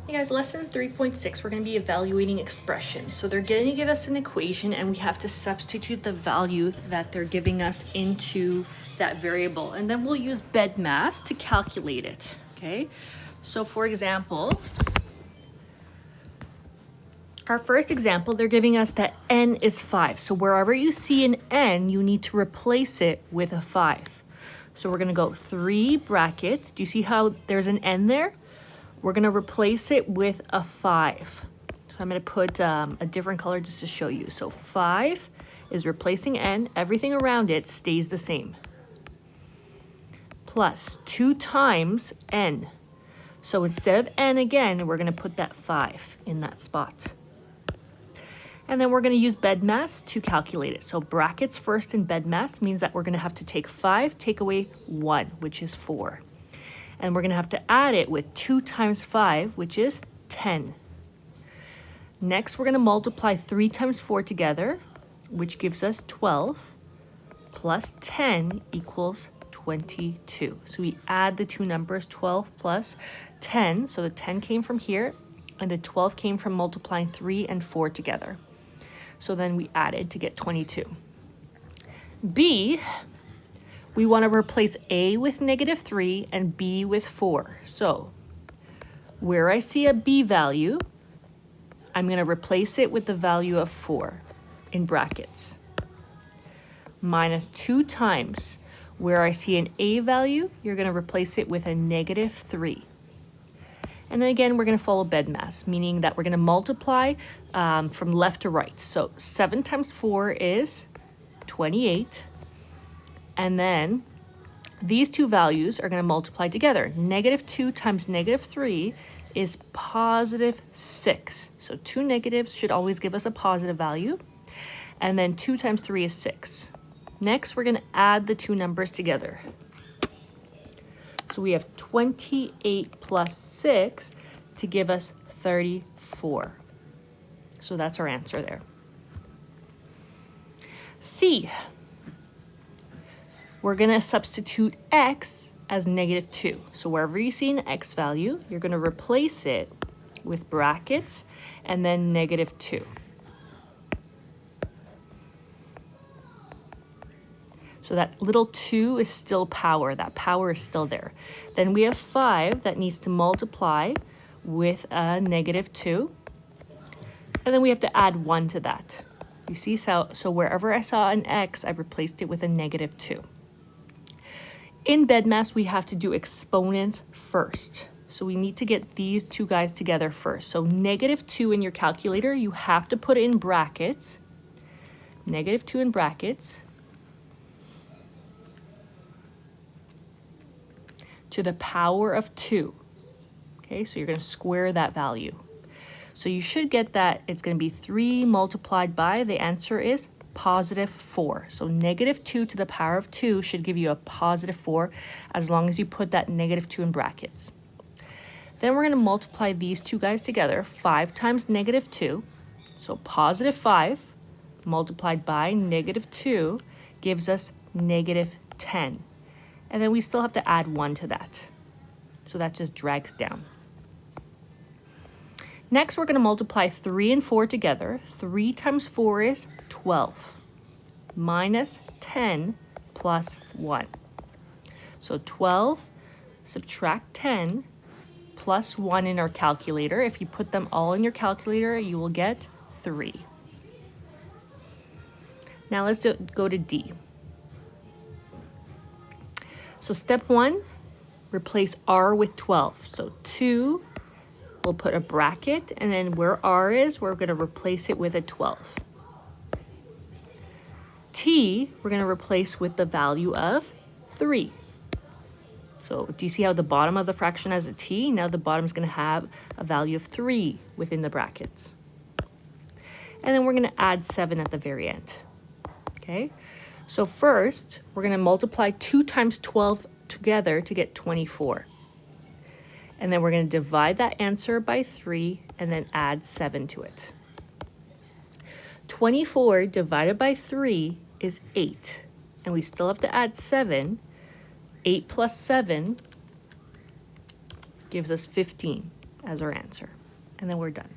Hey guys, lesson 3.6, we're going to be evaluating expressions. So they're going to give us an equation and we have to substitute the value that they're giving us into that variable. And then we'll use BEDMAS to calculate it, okay? So for example, our first example, they're giving us that n is 5. So wherever you see an n, you need to replace it with a 5. So we're going to go 3 brackets. Do you see how there's an n there? We're going to replace it with a 5. So I'm going to put a different color just to show you. So 5 is replacing n. Everything around it stays the same. Plus 2 times n. So instead of n again, we're going to put that 5 in that spot. And then we're going to use BEDMAS to calculate it. So brackets first in BEDMAS means that we're going to have to take 5, take away 1, which is 4. And we're going to have to add it with 2 times 5, which is 10. Next, we're going to multiply 3 times 4 together, which gives us 12, plus 10 equals 22. So we add the two numbers, 12 plus 10. So the 10 came from here, and the 12 came from multiplying 3 and 4 together. So then we added to get 22. B, we want to replace A with -3 and B with 4. So where I see a B value, I'm going to replace it with the value of 4 in brackets. Minus 2 times where I see an A value, you're going to replace it with a -3. And then again, we're going to follow BEDMAS, meaning that we're going to multiply from left to right. So 7 times 4 is 28. And then these two values are going to multiply together. -2 times -3 is +6. So two negatives should always give us a positive value. And then 2 times 3 is 6. Next, we're going to add the two numbers together. So we have 28 plus 6 to give us 34. So that's our answer there. C. We're going to substitute x as -2. So wherever you see an x value, you're going to replace it with brackets and then -2. So that little 2 is still power. That power is still there. Then we have 5 that needs to multiply with a -2. And then we have to add 1 to that. You see, so wherever I saw an x, I replaced it with a -2. In BEDMAS, we have to do exponents first. So we need to get these two guys together first. So -2 in your calculator, you have to put it in brackets. -2 in brackets. To the power of 2. Okay, so you're going to square that value. So you should get that it's going to be 3 multiplied by, the answer is +4. So -2 to the power of 2 should give you a +4 as long as you put that -2 in brackets. Then we're going to multiply these two guys together. 5 times -2, so +5 multiplied by -2 gives us -10. And then we still have to add 1 to that. So that just drags down. Next, we're going to multiply 3 and 4 together. 3 times 4 is 12. Minus 10 plus 1. So 12, subtract 10, plus 1 in our calculator. If you put them all in your calculator, you will get 3. Now let's go to D. So step 1, replace R with 12. So 2, we'll put a bracket, and then where R is, we're going to replace it with a 12. T, we're going to replace with the value of 3. So do you see how the bottom of the fraction has a T? Now the bottom is going to have a value of 3 within the brackets. And then we're going to add 7 at the very end. Okay? So first, we're going to multiply 2 times 12 together to get 24. And then we're going to divide that answer by 3 and then add 7 to it. 24 divided by 3 is 8. And we still have to add 7. 8 plus 7 gives us 15. as our answer. And then we're done.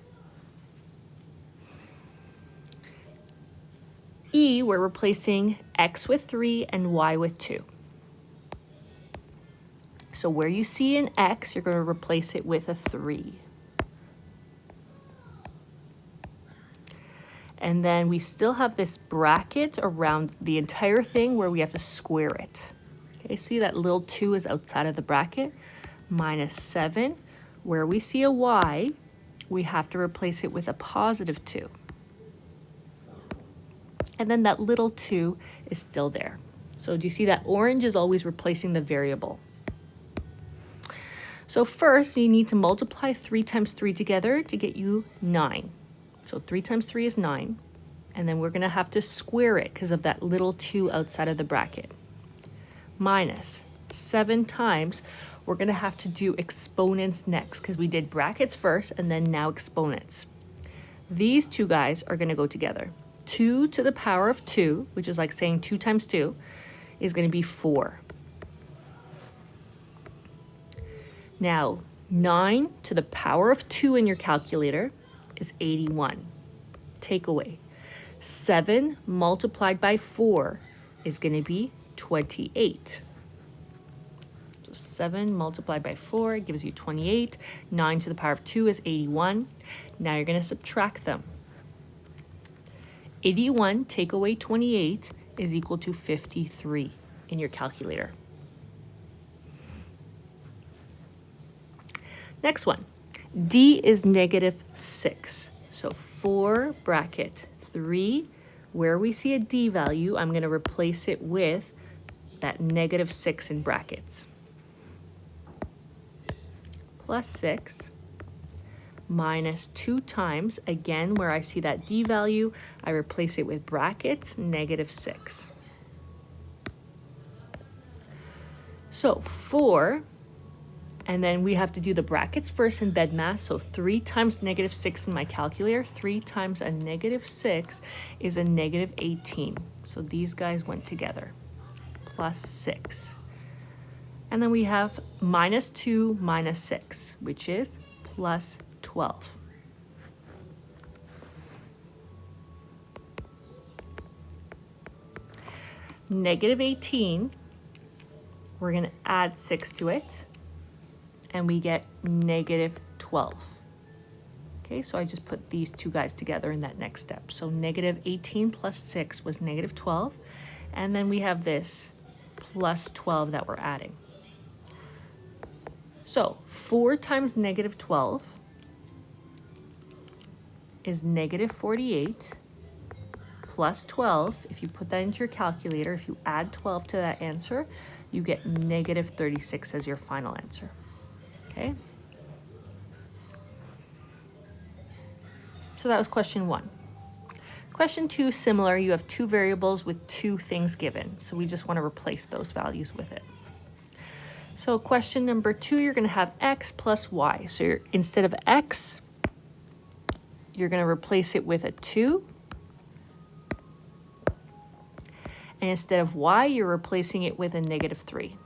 E, we're replacing x with 3 and y with 2. So where you see an x, you're going to replace it with a 3. And then we still have this bracket around the entire thing where we have to square it. Okay, see that little 2 is outside of the bracket. Minus 7. Where we see a y, we have to replace it with a positive 2. And then that little 2 is still there. So do you see that orange is always replacing the variable? So first, you need to multiply 3 times 3 together to get you 9. So 3 times 3 is 9. And then we're going to have to square it because of that little 2 outside of the bracket. Minus 7 times, we're going to have to do exponents next because we did brackets first and then now exponents. These two guys are going to go together. 2 to the power of 2, which is like saying 2 times 2, is going to be 4. Now, 9 to the power of 2 in your calculator is 81. Take away. 7 multiplied by 4 is going to be 28. So 7 multiplied by 4 gives you 28. 9 to the power of 2 is 81. Now you're going to subtract them. 81 take away 28 is equal to 53 in your calculator. Next one, D is negative 6. So 4 bracket 3, where we see a D value, I'm going to replace it with that negative 6 in brackets. Plus 6 minus 2 times, again, where I see that D value, I replace it with brackets, negative 6. So 4, and then we have to do the brackets first in BEDMAS. So 3 times negative 6 in my calculator, 3 times a negative 6 is a negative 18. So these guys went together, plus 6. And then we have minus 2 minus 6, which is plus 12. Negative 18, we're going to add 6 to it, and we get negative 12. Okay, so I just put these two guys together in that next step. So negative 18 plus 6 was negative 12, and then we have this plus 12 that we're adding. So 4 times negative 12 is negative 48 plus 12. If you put that into your calculator, if you add 12 to that answer, you get negative 36 as your final answer. Okay? So that was question 1. Question 2, similar. You have 2 variables with 2 things given. So we just want to replace those values with it. So question number 2, you're going to have x plus y. So instead of x, you're going to replace it with a 2. And instead of y, you're replacing it with a negative 3.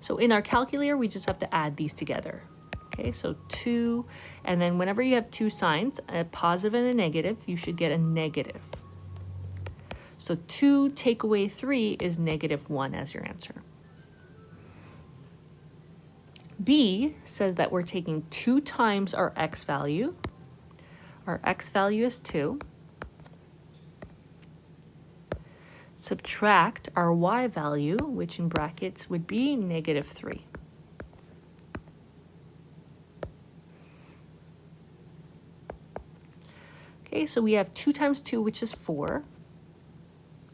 So in our calculator, we just have to add these together. Okay, so 2, and then whenever you have 2 signs, a positive and a negative, you should get a negative. So 2 take away 3 is negative 1 as your answer. B says that we're taking 2 times our x value. Our x value is 2. Subtract our y value, which in brackets would be negative 3. Okay, so we have 2 times 2, which is 4.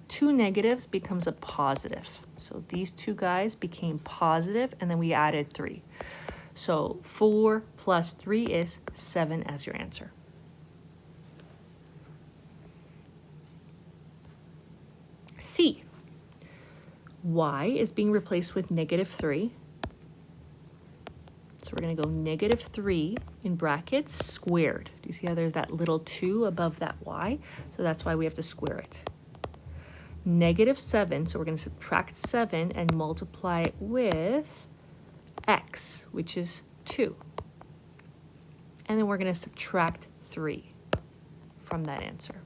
2 negatives becomes a positive. So these 2 guys became positive, and then we added 3. So 4 plus 3 is 7 as your answer. C. Y is being replaced with negative 3. So we're going to go negative 3 in brackets squared. Do you see how there's that little 2 above that y? So that's why we have to square it. Negative 7, so we're going to subtract 7 and multiply it with x, which is 2. And then we're going to subtract 3 from that answer.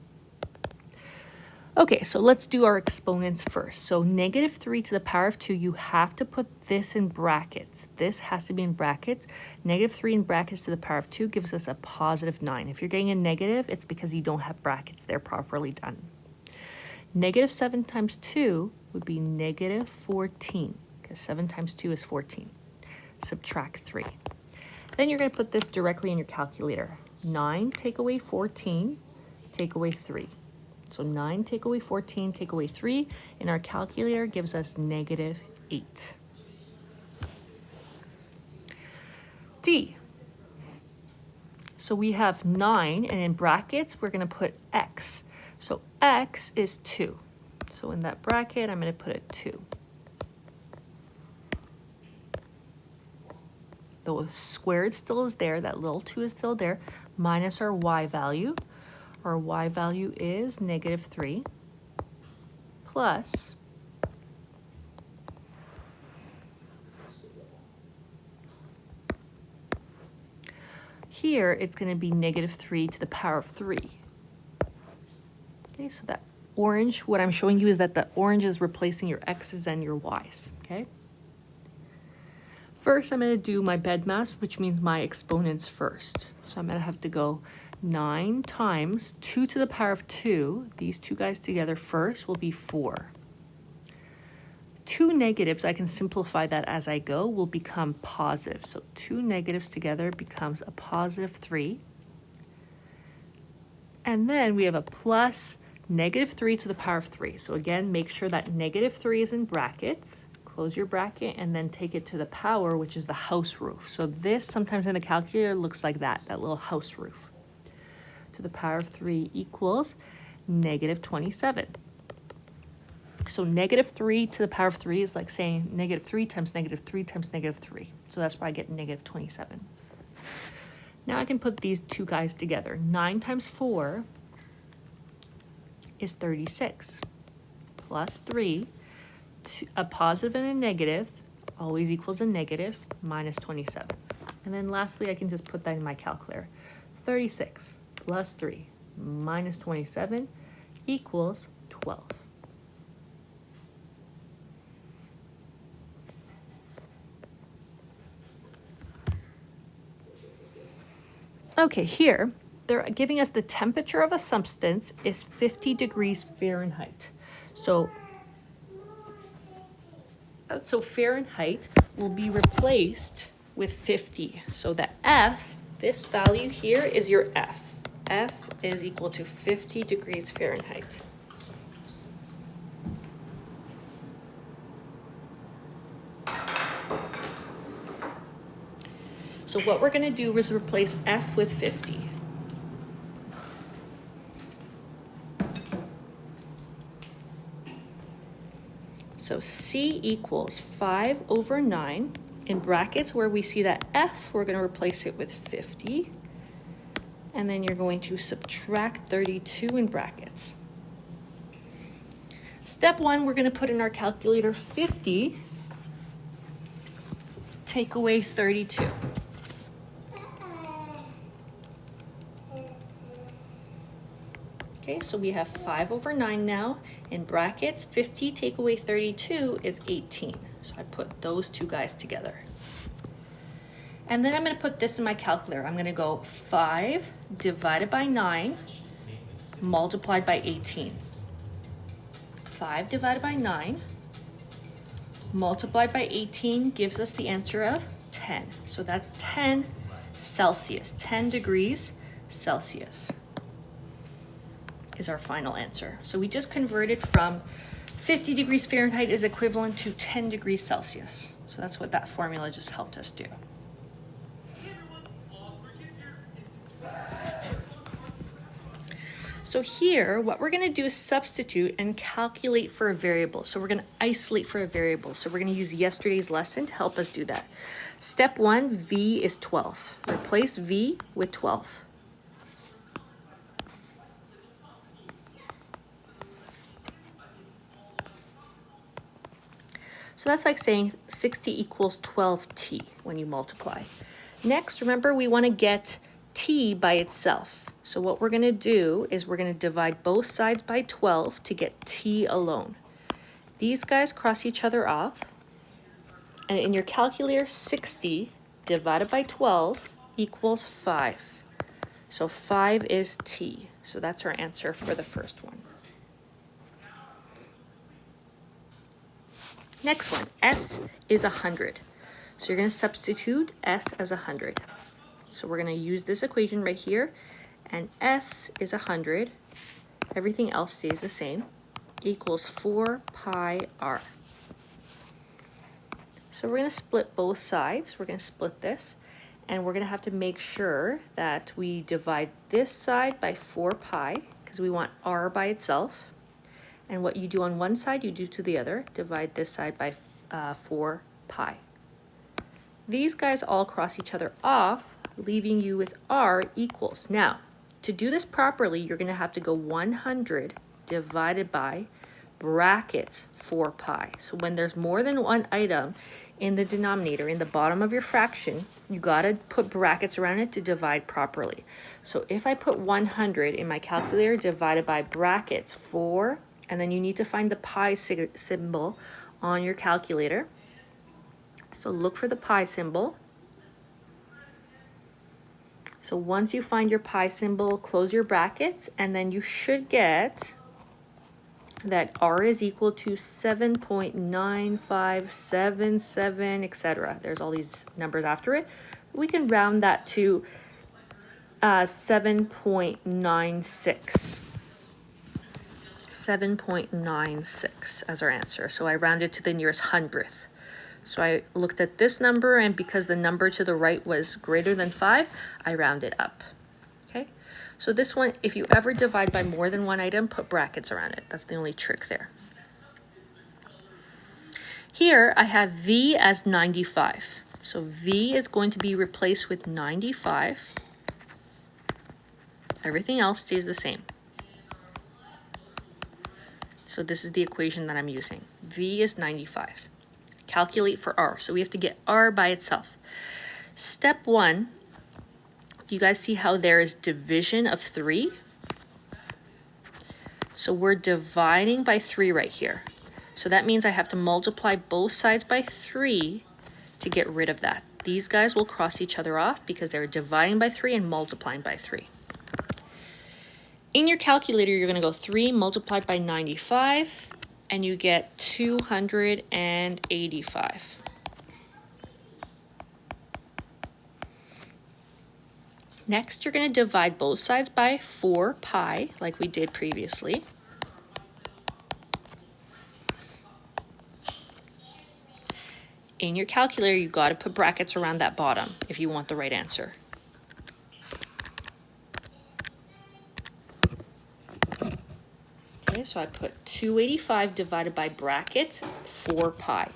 Okay, so let's do our exponents first. So negative 3 to the power of 2, you have to put this in brackets. This has to be in brackets. Negative 3 in brackets to the power of 2 gives us a positive 9. If you're getting a negative, it's because you don't have brackets there properly done. Negative 7 times 2 would be negative 14, because 7 times 2 is 14. Subtract 3. Then you're going to put this directly in your calculator. 9 take away 14, take away 3. So 9 take away 14, take away 3, and our calculator gives us negative 8. D. So we have 9, and in brackets, we're going to put x. So x is 2. So in that bracket, I'm going to put a 2. The squared still is there, that little 2 is still there, minus our y value. Our y value is negative 3 plus here it's going to be negative 3 to the power of 3. Okay, so that orange, what I'm showing you is that the orange is replacing your x's and your y's. Okay. First, I'm going to do my BEDMAS, which means my exponents first. So I'm going to have to go 9 times 2 to the power of 2, these two guys together first will be 4. 2 negatives, I can simplify that as I go, will become positive. So 2 negatives together becomes a positive 3. And then we have a plus negative 3 to the power of 3. So again, make sure that negative 3 is in brackets. Close your bracket and then take it to the power, which is the house roof. So this sometimes in the calculator looks like that little house roof. To the power of 3 equals negative 27. So negative 3 to the power of 3 is like saying negative 3 times negative 3 times negative 3. So that's why I get negative 27. Now I can put these two guys together. 9 times 4 is 36. Plus 3, a positive and a negative always equals a negative, minus 27. And then lastly, I can just put that in my calculator. 36 plus 3 minus 27 equals 12. Okay, here they're giving us the temperature of a substance is 50 degrees Fahrenheit. So Fahrenheit will be replaced with 50. So the F, this value here is your F. F is equal to 50 degrees Fahrenheit. So what we're going to do is replace F with 50. So C equals 5 over 9. In brackets where we see that F, we're going to replace it with 50. And then you're going to subtract 32 in brackets. Step 1, we're going to put in our calculator 50, take away 32. Okay, so we have 5 over 9 now. In brackets, 50 take away 32 is 18. So I put those two guys together. And then I'm going to put this in my calculator. I'm going to go 5 divided by 9 multiplied by 18. 5 divided by 9 multiplied by 18 gives us the answer of 10. So that's 10 Celsius, 10 degrees Celsius is our final answer. So we just converted from 50 degrees Fahrenheit is equivalent to 10 degrees Celsius. So that's what that formula just helped us do. So here, what we're going to do is substitute and calculate for a variable. So we're going to isolate for a variable. So we're going to use yesterday's lesson to help us do that. Step 1, V is 12. Replace V with 12. So that's like saying 60 equals 12t when you multiply. Next, remember we want to get t by itself. So what we're going to do is we're going to divide both sides by 12 to get t alone. These guys cross each other off. And in your calculator, 60 divided by 12 equals 5. So 5 is t. So that's our answer for the first one. Next one, s is 100. So you're going to substitute s as 100. So we're going to use this equation right here. And s is 100. Everything else stays the same. Equals 4 pi r. So we're going to split both sides. We're going to split this. And we're going to have to make sure that we divide this side by 4 pi because we want r by itself. And what you do on one side, you do to the other. Divide this side by 4 pi. These guys all cross each other off, leaving you with r equals. Now, to do this properly, you're going to have to go 100 divided by brackets 4 pi. So when there's more than one item in the denominator, in the bottom of your fraction, you got to put brackets around it to divide properly. So if I put 100 in my calculator divided by brackets 4, and then you need to find the pi symbol on your calculator. So look for the pi symbol. So once you find your pi symbol, close your brackets, and then you should get that r is equal to 7.9577, etc. There's all these numbers after it. We can round that to 7.96. 7.96 as our answer. So I rounded to the nearest hundredth. So I looked at this number, and because the number to the right was greater than 5, I rounded up. Okay, so this one, if you ever divide by more than one item, put brackets around it. That's the only trick there. Here I have v as 95. So v is going to be replaced with 95. Everything else stays the same. So this is the equation that I'm using. V is 95. Calculate for r. So we have to get r by itself. Step 1, do you guys see how there is division of 3? So we're dividing by 3 right here. So that means I have to multiply both sides by 3 to get rid of that. These guys will cross each other off because they're dividing by 3 and multiplying by 3. In your calculator, you're going to go 3 multiplied by 95, and you get 285. Next, you're going to divide both sides by 4 pi, like we did previously. In your calculator, you've got to put brackets around that bottom if you want the right answer. Okay, so I put 285 divided by brackets 4 pi.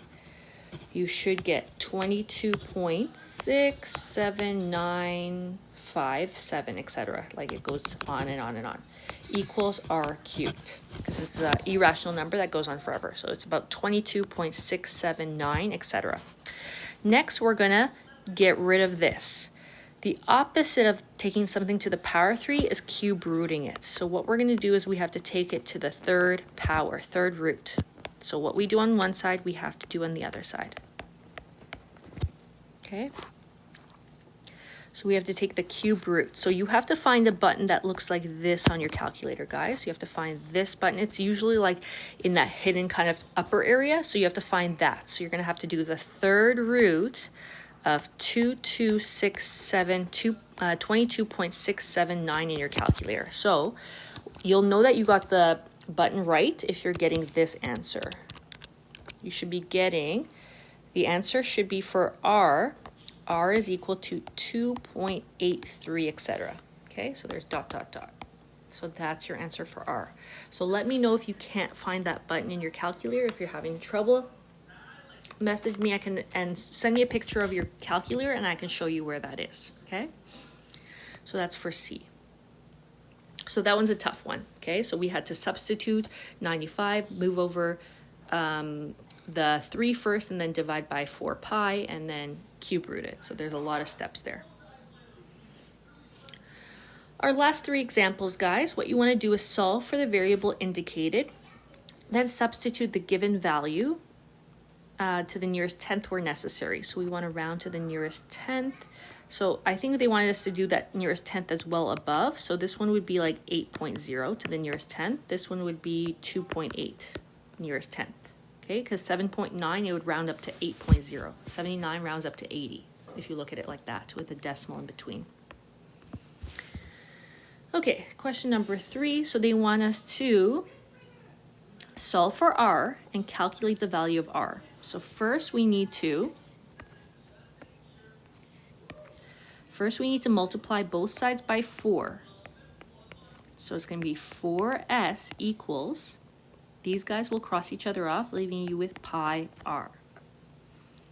You should get 22.67957, etc. Like it goes on and on and on. Equals r cubed. This is an irrational number that goes on forever. So it's about 22.679, etc. Next, we're going to get rid of this. The opposite of taking something to the power 3 is cube rooting it. So what we're going to do is we have to take it to the third power, third root. So what we do on one side, we have to do on the other side. Okay? So we have to take the cube root. So you have to find a button that looks like this on your calculator, guys. You have to find this button. It's usually like in that hidden kind of upper area. So you have to find that. So you're going to have to do the third root of 22.679 in your calculator. So you'll know that you got the button right if you're getting this answer. You should be getting, the answer should be for r. R is equal to 2.83, etc. Okay, so there's ... So that's your answer for r. So let me know if you can't find that button in your calculator. If you're having trouble, message me, and send me a picture of your calculator and I can show you where that is. Okay, so that's for C. So that one's a tough one. Okay, so we had to substitute 95, move over the 3 first and then divide by 4 pi and then cube root it. So there's a lot of steps there. Our last 3 examples, guys, what you want to do is solve for the variable indicated, then substitute the given value to the nearest tenth where necessary. So we want to round to the nearest tenth. So I think they wanted us to do that nearest tenth as well above. So this one would be like 8.0 to the nearest tenth. This one would be 2.8 nearest tenth. Okay, because 7.9, it would round up to 8.0. 79 rounds up to 80, if you look at it like that, with a decimal in between. Okay, question number 3. So they want us to solve for r and calculate the value of r. So first we need to multiply both sides by 4. So it's going to be 4s equals, these guys will cross each other off, leaving you with pi r.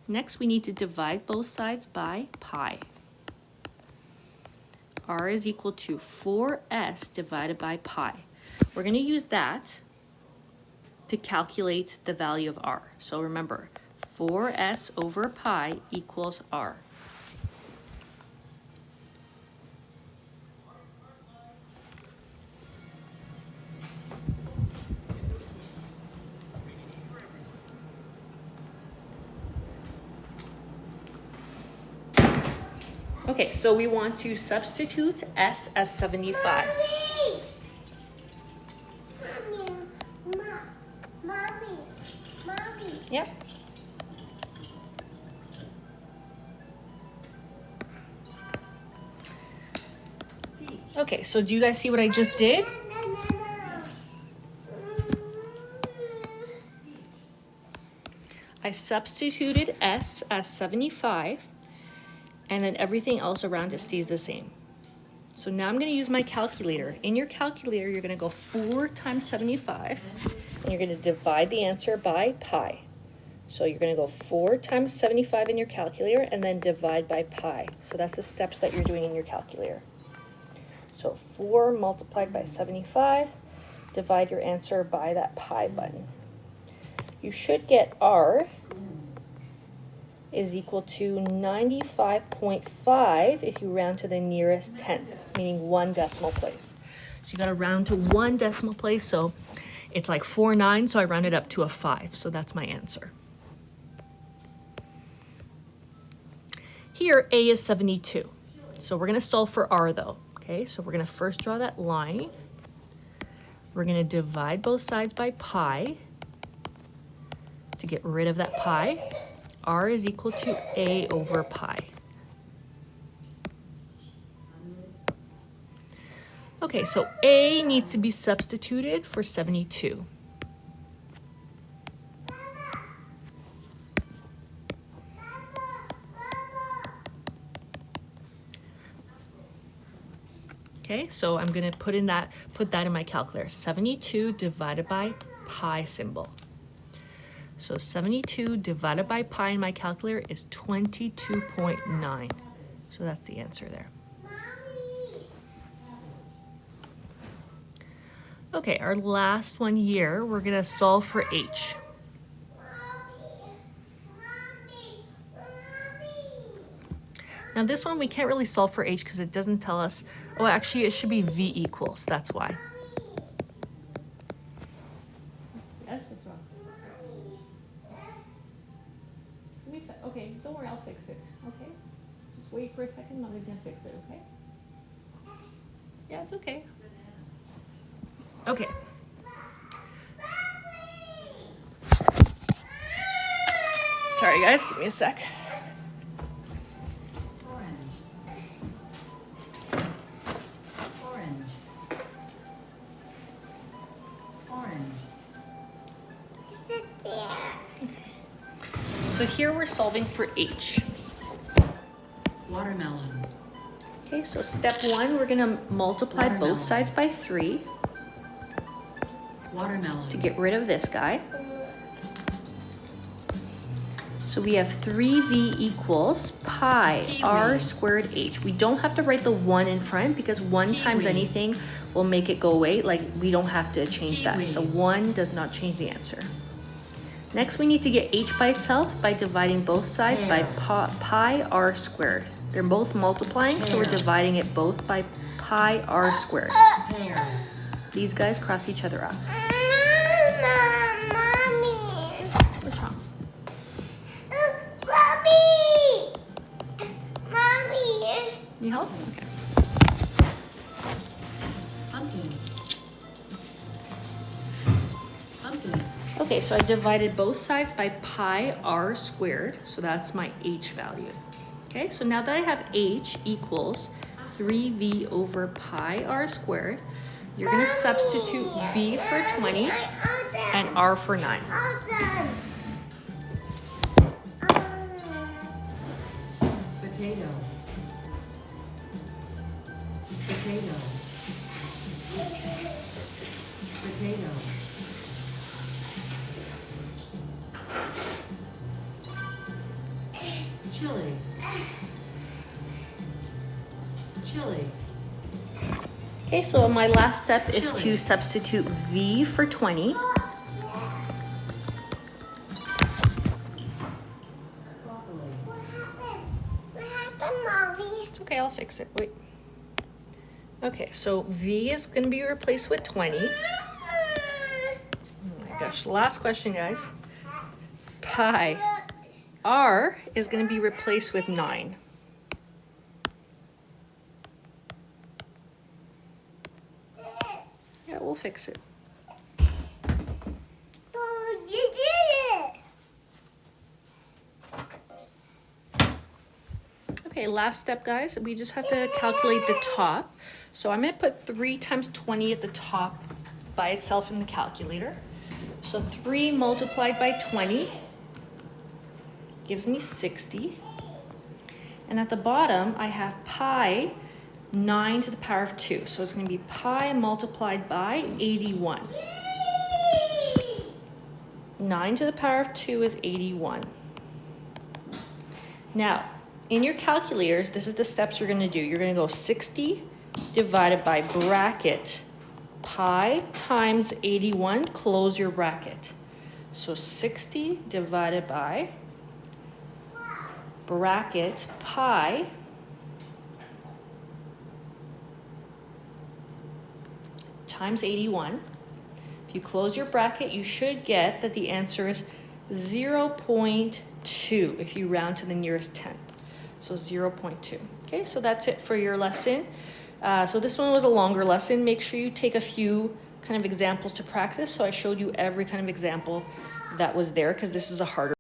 Next, we need to divide both sides by pi. R is equal to 4s divided by pi. We're going to use that to calculate the value of r. So remember, 4s over pi equals r. Okay, so we want to substitute s as 75. Mommy. Yep. Okay, so do you guys see what I just did? I substituted s as 75, and then everything else around it stays the same. So now I'm going to use my calculator. In your calculator, you're going to go 4 times 75, and you're going to divide the answer by pi. So you're going to go 4 times 75 in your calculator, and then divide by pi. So that's the steps that you're doing in your calculator. So 4 multiplied by 75, divide your answer by that pi button. You should get r is equal to 95.5 if you round to the nearest tenth, meaning 1 decimal place. So you got to round to 1 decimal place, so it's like 4/9, so I rounded up to a 5, so that's my answer. Here, a is 72, so we're going to solve for r though. Okay, so we're going to first draw that line. We're going to divide both sides by pi to get rid of that pi. R is equal to a over pi. Okay, so a needs to be substituted for 72. Okay, so I'm going to put that in my calculator. 72 divided by pi symbol. So 72 divided by pi in my calculator is 22.9. So that's the answer there. Okay, our last one here, we're going to solve for h. Now this one we can't really solve for h because it doesn't tell us, oh actually it should be v equals, that's why. Yes, what's wrong? Okay, don't worry, I'll fix it, okay? Just wait for a second, Mommy's gonna fix it, okay? Yeah, it's okay. Okay. Sorry guys, give me a sec. So here we're solving for h. Watermelon. Okay, so step 1, we're going to multiply both sides by 3 Watermelon. to get rid of this guy. So we have 3v equals pi r squared h. We don't have to write the 1 in front because 1 times anything will make it go away. Like, we don't have to change that. So 1 does not change the answer. Next, we need to get h by itself by dividing both sides by pi r squared. They're both multiplying, so we're dividing it both by pi r squared. These guys cross each other out. Mommy. What's wrong? Mommy. You help? Okay. Okay, so I divided both sides by pi r squared, so that's my h value. Okay, so now that I have h equals 3v over pi r squared, you're going to substitute v for 20 and r for 9. Potato. Potato. Potato. Chili. Chili. Okay, so my last step is Chili. to substitute v for 20. Broccoli. What happened, Mommy? It's okay, I'll fix it. Wait. Okay, so v is going to be replaced with 20. Oh my gosh, last question, guys. Pi r is going to be replaced with 9. Yeah, we'll fix it. Oh, you did it. Okay, last step, guys. We just have to calculate the top. So I'm going to put 3 times 20 at the top by itself in the calculator. So 3 multiplied by 20 gives me 60. And at the bottom, I have pi 9 to the power of 2. So it's going to be pi multiplied by 81. 9 to the power of 2 is 81. Now, in your calculators, this is the steps you're going to do. You're going to go 60 divided by bracket pi times 81, close your bracket. So 60 divided by bracket pi times 81. If you close your bracket, you should get that the answer is 0.2 if you round to the nearest tenth. So 0.2. Okay, so that's it for your lesson. So this one was a longer lesson. Make sure you take a few kind of examples to practice. So I showed you every kind of example that was there because this is a harder